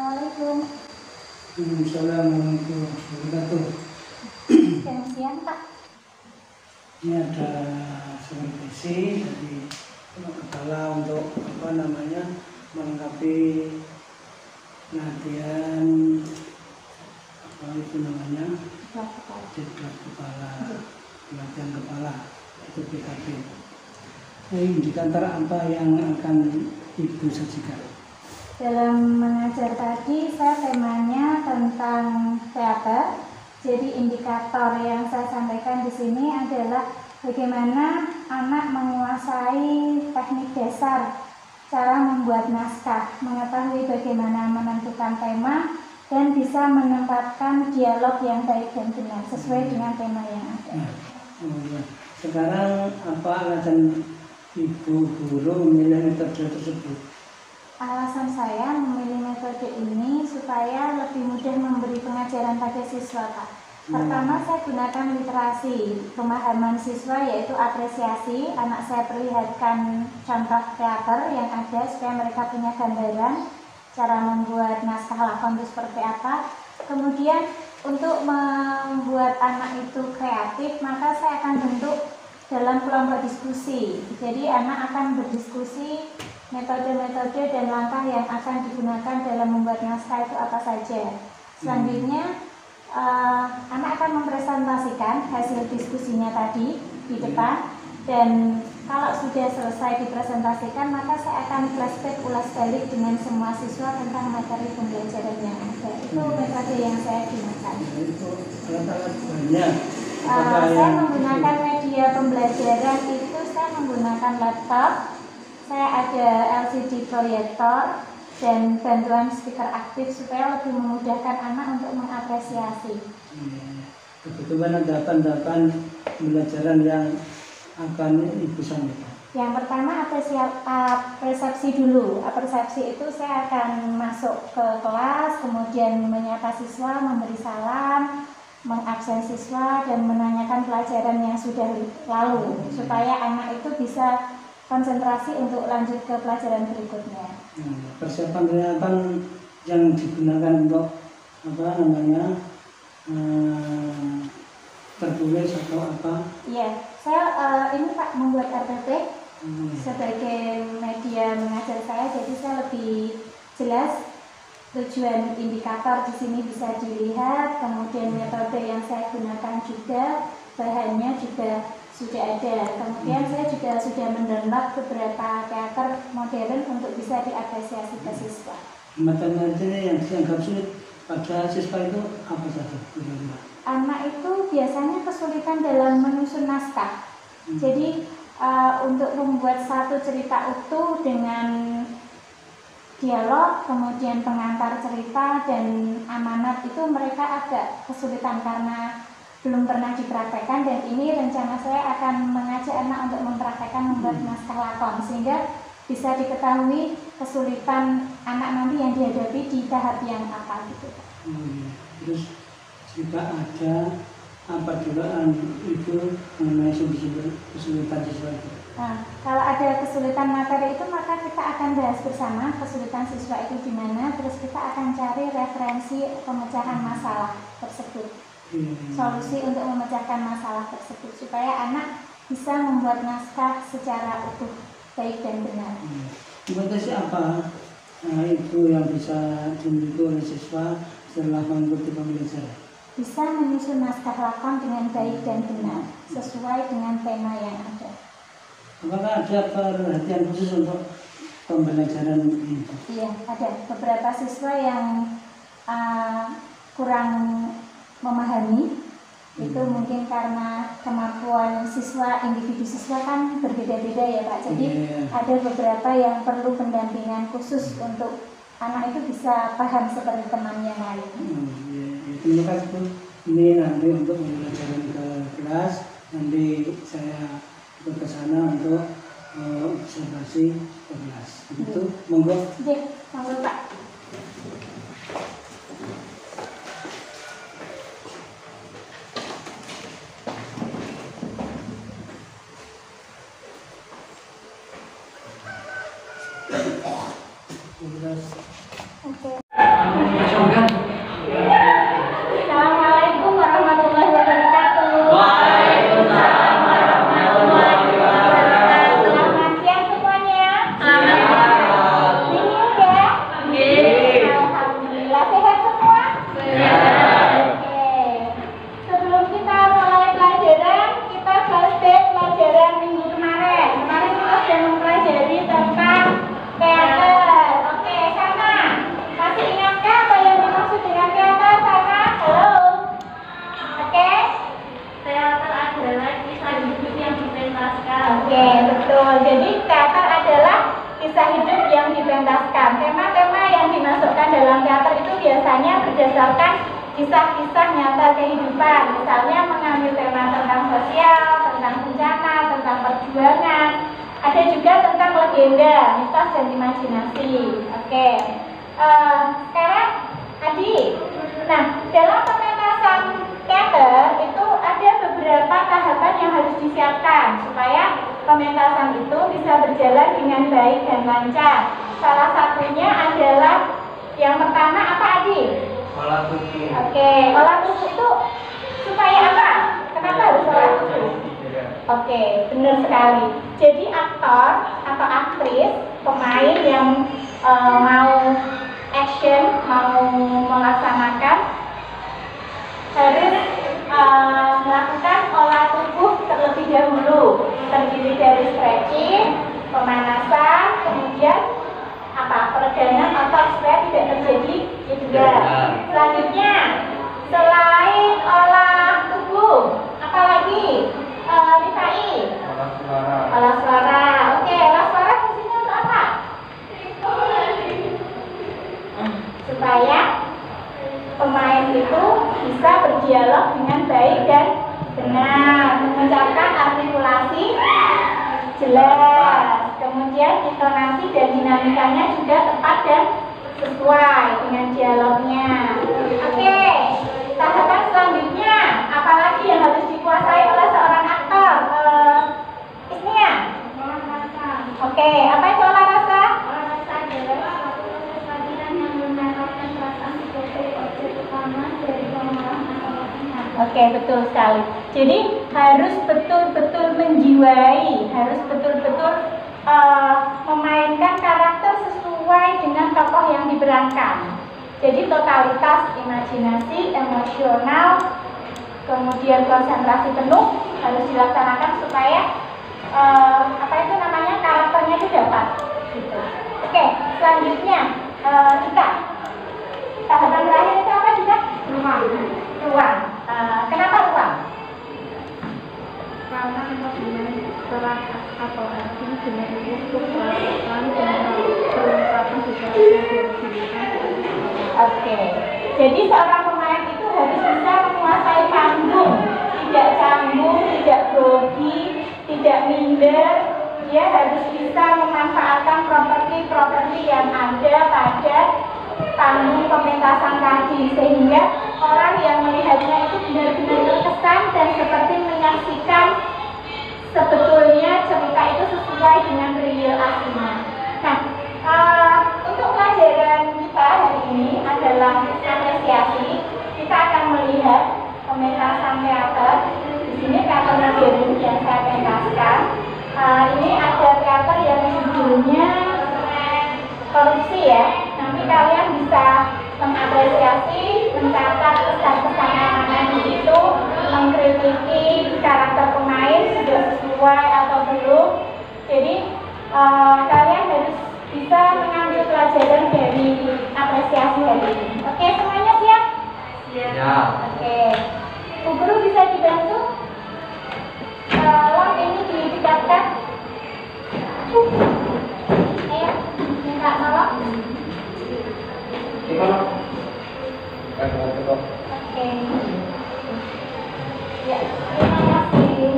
Assalamualaikum. Assalamualaikum warahmatullahi wabarakatuh. Selamat siang, Pak. Ini ada supervisi dari kepala untuk melengkapi latihan cedera kepala, latihan kepala itu PKP. Indikator apa yang akan Ibu sajikan? Dalam mengajar tadi, saya temanya tentang teater. Jadi indikator yang saya sampaikan di sini adalah bagaimana anak menguasai teknik dasar, cara membuat naskah, mengetahui bagaimana menentukan tema, dan bisa menempatkan dialog yang baik dan benar sesuai dengan tema yang ada. Sekarang apa alasan Ibu guru memilih metode tersebut? Alasan saya memilih metode ini supaya lebih mudah memberi pengajaran pada siswa, Pak. Pertama, saya gunakan literasi, pemahaman siswa yaitu apresiasi. Anak saya perlihatkan contoh teater yang ada supaya mereka punya gambaran cara membuat naskah lakon itu seperti apa. Kemudian untuk membuat anak itu kreatif, maka saya akan bentuk dalam kelompok diskusi. Jadi anak akan berdiskusi metode-metode dan langkah yang akan digunakan dalam membuat naskah itu apa saja. Selanjutnya anak akan mempresentasikan hasil diskusinya tadi di depan, dan kalau sudah selesai dipresentasikan maka saya akan flashback ulas balik dengan semua siswa tentang materi pembelajaran yang ada. Itu metode yang saya gunakan. Itu alat-alat banyak. Saya menggunakan media pembelajaran itu, saya menggunakan laptop, saya ada LCD proyektor dan bantuan speaker aktif supaya lebih memudahkan anak untuk mengapresiasi. Kebetulan ada tahapan pembelajaran yang akan Ibu sampaikan. Yang pertama persepsi dulu. Persepsi itu saya akan masuk ke kelas, kemudian menyapa siswa, memberi salam, mengabsen siswa, dan menanyakan pelajaran yang sudah lalu supaya anak itu bisa konsentrasi untuk lanjut ke pelajaran berikutnya. Persiapan yang digunakan untuk tertulis atau apa? Iya, saya ini Pak membuat RPP sebagai media mengajar saya, jadi saya lebih jelas tujuan indikator di sini bisa dilihat, kemudian metode yang saya gunakan juga, bahannya juga sudah ada. Kemudian saya juga sudah mendownload beberapa teater modern untuk bisa diapresiasi ke siswa. Materi yang dianggap sulit pada siswa itu apa saja? Anak itu biasanya kesulitan dalam menyusun naskah. Jadi untuk membuat satu cerita utuh dengan dialog, kemudian pengantar cerita dan amanat itu mereka agak kesulitan karena belum pernah dipraktekkan, dan ini rencana saya akan mengajak anak untuk mempraktekkan membuat naskah lakon sehingga bisa diketahui kesulitan anak nanti yang dihadapi di tahap yang apa gitu. Terus juga ada apa dugaan Ibu mengenai sumber kesulitan siswa itu? Nah, kalau ada kesulitan materi itu maka kita akan bahas bersama kesulitan siswa itu di mana, terus kita akan cari referensi pemecahan masalah tersebut, solusi untuk memecahkan masalah tersebut supaya anak bisa membuat naskah secara utuh, baik dan benar. Kompetisi apa Ibu yang bisa dimiliki oleh siswa setelah mengikuti pembelajaran? Bisa menyusun naskah lakon dengan baik dan benar sesuai dengan tema yang ada. Apakah ada perhatian khusus untuk pembelajaran ini? Iya, ada beberapa siswa yang kurang memahami. Itu mungkin karena kemampuan siswa, individu siswa kan berbeda-beda ya Pak. Jadi ada beberapa yang perlu pendampingan khusus untuk anak itu bisa paham seperti temannya lain. Terima kasih. Ini nanti untuk pembelajaran ke kelas, nanti saya ikut ke sana untuk observasi ke kelas. Begitu, monggo. Monggo Pak. Oke. berdasarkan kisah-kisah nyata kehidupan. Misalnya mengambil tema tentang sosial, tentang bencana, tentang perjuangan. Ada juga tentang legenda, mitos dan imajinasi. Oke. Sekarang Adi. Nah, dalam pementasan teater itu ada beberapa tahapan yang harus disiapkan supaya pementasan itu bisa berjalan dengan baik dan lancar. Salah satunya adalah yang pertama apa, Adi? Olah tubuh. Oke, olah tubuh itu supaya apa? Kenapa harus olah tubuh? Oke, benar sekali. Jadi aktor atau aktris, pemain yang mau action, mau melaksanakan harus melakukan olah tubuh terlebih dahulu, terdiri dari stretching, pemanasan, kemudian peregangan otot supaya tidak terjadi cedera. Selanjutnya, selain olah tubuh, apalagi Rifai? Olah suara. Olah suara. Oke, olah suara fungsinya untuk apa? Supaya pemain itu bisa berdialog dengan baik dan benar, mengucapkan artikulasi jelas, kemudian intonasi dan dinamikanya juga tepat dan sesuai dengan dialognya. Oke, tahapan selanjutnya apalagi yang harus dikuasai oleh seorang aktor? Isnia? Oke, apa itu olah rasa? Olah rasa adalah suatu proses latihan yang menangkapkan perasaan sebagai objek utama dari pengolahan atau latihan. Oke, betul sekali. Jadi harus betul-betul menjiwai, harus betul-betul memainkan karakter sesuai dengan tokoh yang diperankan. Jadi totalitas imajinasi, emosional, kemudian konsentrasi penuh harus dilaksanakan supaya karakternya itu dapat. Gitu. Oke, selanjutnya kita tahapan terakhir itu apa kita? Ruang. Kenapa ruang? Karena dengan peran atau arti dengan untuk melakukan perlengkapan secara. Oke, jadi seorang pemain itu harus bisa menguasai panggung, tidak canggung, tidak grogi, tidak minder. Dia harus bisa memanfaatkan properti-properti yang ada pada panggung pementasan tadi, sehingga orang yang melihatnya itu benar-benar terkesan dan seperti menyaksikan sebetulnya cerita itu sesuai dengan real aslinya. Nah, untuk pelajaran kita hari ini adalah apresiasi. Kita akan melihat pementasan teater. Di sini teater modern yang saya pentaskan. Ini ada teater yang judulnya Korupsi ya. Nanti kalian bisa mengapresiasi, mencatat pesan-pesan amanah di situ, mengkritiki karakter pemain sudah sesuai atau belum. Jadi kalian harus bisa mengambil pelajaran dari apresiasi hari ini. Oke, semuanya siap? Siap. Oke. Bu Guru bisa dibantu? Tolong ini didekatkan. Ayo, minta tolong. Oke. Ya, terima kasih.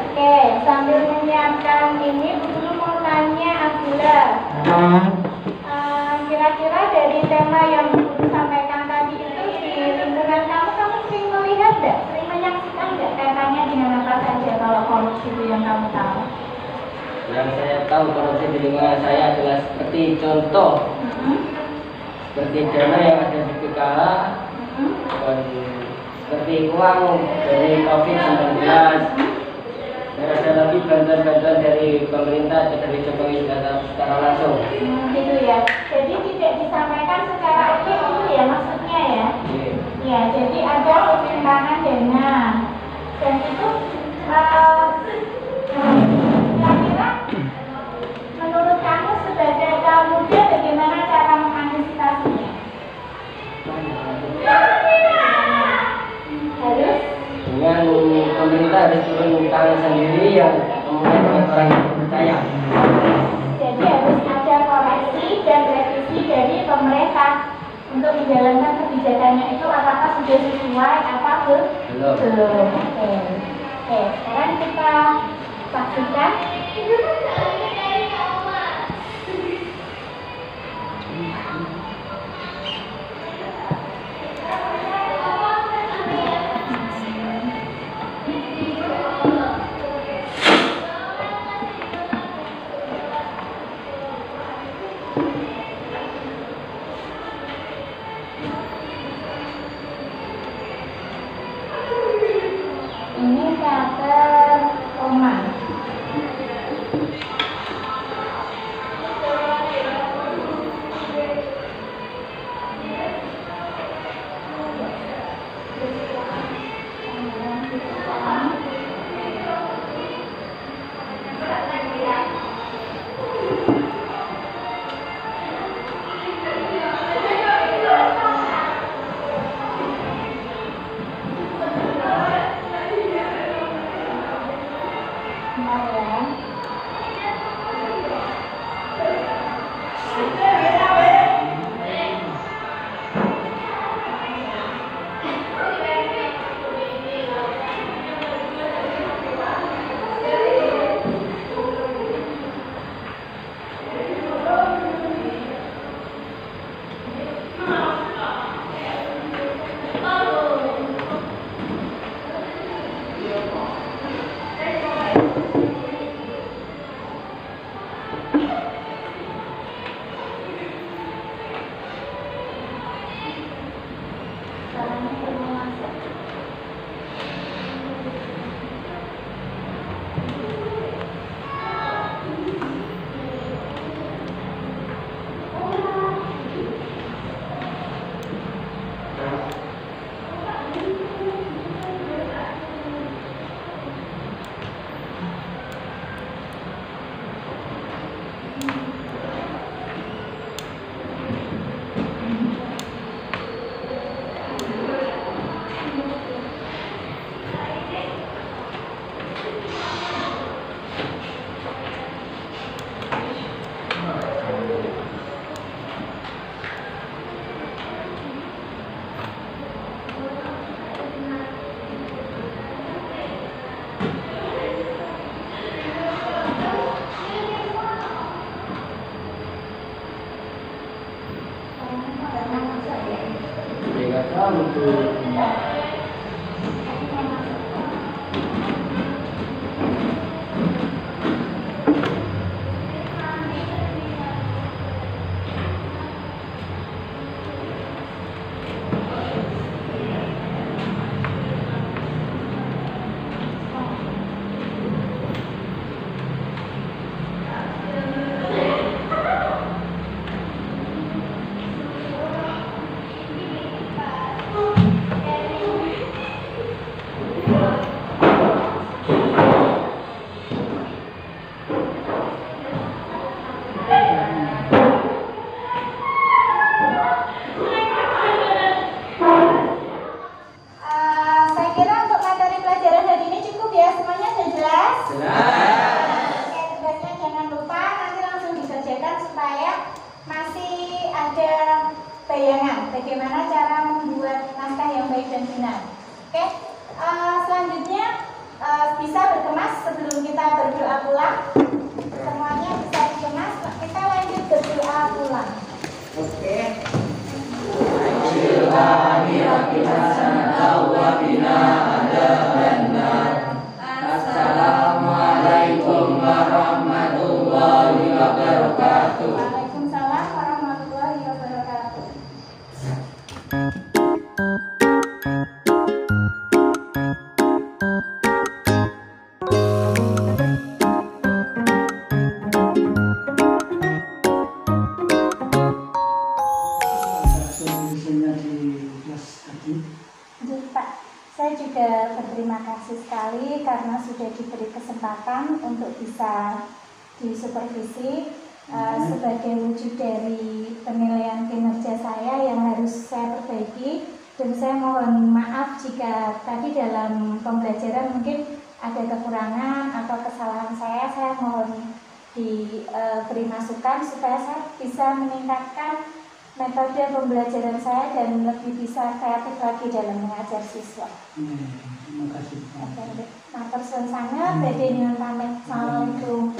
Oke, sambil menyiapkan ini, Bu Guru mau tanya Abdullah. Kira-kira dari tema yang Bu Guru sampaikan tadi itu di lingkungan kamu sering melihat nggak? Sering menyaksikan nggak kaitannya dengan apa saja kalau korupsi itu yang kamu tahu? Yang saya tahu korupsi di lingkungan saya adalah seperti contoh, seperti dana yang ada di PKH, dan seperti uang dari COVID-19. Dan ada lagi bantuan-bantuan dari pemerintah atau dari Jokowi secara langsung. Gitu ya. Jadi tidak disampaikan secara umum ya maksudnya ya. Ya, jadi ada penyimpangan dana. Dan itu kira-kira menurut kamu sebagai kaum muda bagaimana cara mengantisipasinya? tentang sendiri yang kemudian dengan orang yang percaya. Jadi harus ada koreksi dan revisi dari pemerintah untuk menjalankan kebijakannya itu apakah sudah sesuai apa belum. Oke, sekarang kita saksikan. Ini teater koma. Bagaimana cara membuat naskah yang baik dan benar. Oke, selanjutnya bisa berkemas sebelum kita berdoa pulang. Semuanya bisa dikemas, kita lanjut berdoa pulang. Oke. Assalamualaikum warahmatullahi wabarakatuh. Waalaikumsalam warahmatullahi wabarakatuh. Solusinya di kelas tadi. Jadi Pak, saya juga berterima kasih sekali karena sudah diberi kesempatan untuk bisa disupervisi sebagai wujud dari penilaian kinerja saya yang harus saya perbaiki. Dan saya mohon maaf jika tadi dalam pembelajaran mungkin ada kekurangan atau kesalahan saya mohon diberi masukan supaya saya bisa meningkatkan metode pembelajaran saya dan lebih bisa kreatif lagi dalam mengajar siswa. Terima kasih. Nah, persoalan sana, Badai dengan pamit. Assalamualaikum.